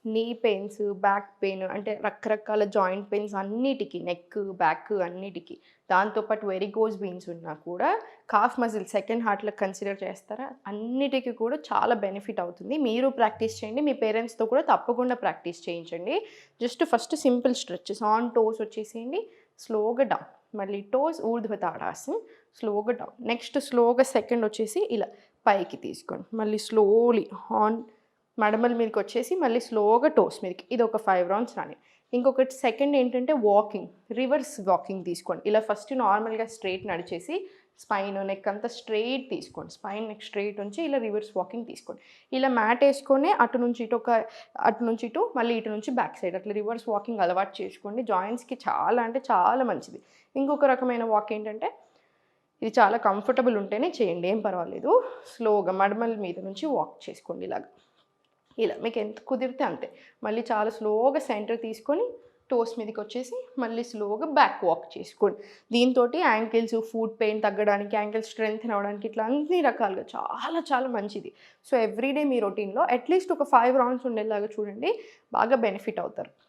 నీ pains, back pain అంటే రకరకాల జాయింట్ పెయిన్స్ అన్నిటికి నెక్, బ్యాక్ అన్నిటికి. దాంతో పాటు వెరికోస్ వెయిన్స్ ఉన్నా కూడా కాఫ్ మజిల్ సెకండ్ హార్ట్‌లో కన్సిడర్ చేస్తారా? అన్నిటికి కూడా చాలా బెనిఫిట్ అవుతుంది. మీరు ప్రాక్టీస్ చేయండి. మీ పేరెంట్స్‌తో కూడా తప్పకుండా ప్రాక్టీస్ చేయించండి. Just first simple stretches on toes వచ్చేసేయండి. స్లోగా డౌన్. మళ్ళీ టోస్ ఊర్ధ్వ తాడాసన్. స్లోగా డౌన్. నెక్స్ట్ స్లోగా సెకండ్ వచ్చేసి ఇలా పైకి తీసుకోండి. మళ్ళీ స్లోలీ ఆన్ మడమల మీదకొచ్చేసి మళ్ళీ స్లోగా టోస్ మీదకి. ఇది ఒక 5 రౌండ్స్ రాని. ఇంకొకటి సెకండ్ ఏంటంటే వాకింగ్. రివర్స్ వాకింగ్ తీసుకోండి. ఇలా ఫస్ట్ నార్మల్‌గా స్ట్రెయిట్ నడిచేసి స్పైన్, నెక్ అంతా స్ట్రెయిట్ తీసుకోండి. స్పైన్, నెక్ స్ట్రెయిట్ ఉంచి ఇలా రివర్స్ వాకింగ్ తీసుకోండి. ఇలా మ్యాట్ ఏసుకొని అటు నుంచి ఇటు అటు నుంచి ఇటు మళ్ళీ ఇటు నుంచి బ్యాక్ సైడ్ అట్లా రివర్స్ వాకింగ్ అలవాటు చేసుకోండి. జాయింట్స్‌కి చాలా అంటే చాలా మంచిది. ఇంకొక రకమైన వాక్ ఏంటంటే ఇది చాలా కంఫర్టబుల్ ఉంటేనే చేయండి. ఏం పర్వాలేదు. స్లోగా మడమల మీద నుంచి వాక్ చేసుకోండి ఇలాగ. ఇలా మీకు ఎంత కుదిరితే అంతే. మళ్ళీ చాలా స్లోగా సెంటర్ తీసుకొని టోస్ మీదకొచ్చేసి మళ్ళీ స్లోగా బ్యాక్ వాక్ చేసుకోండి. దీంతోటి యాంకిల్స్, ఫుట్ పెయిన్ తగ్గడానికి, యాంకిల్స్ స్ట్రెంథెన్ అవ్వడానికి ఇట్లా అన్ని రకాలుగా చాలా చాలా మంచిది. సో, ఎవ్రీడే మీ రొటీన్‌లో అట్‌లీస్ట్ ఒక 5 రౌండ్స్ ఉండేలాగా చూడండి. బాగా బెనిఫిట్ అవుతారు.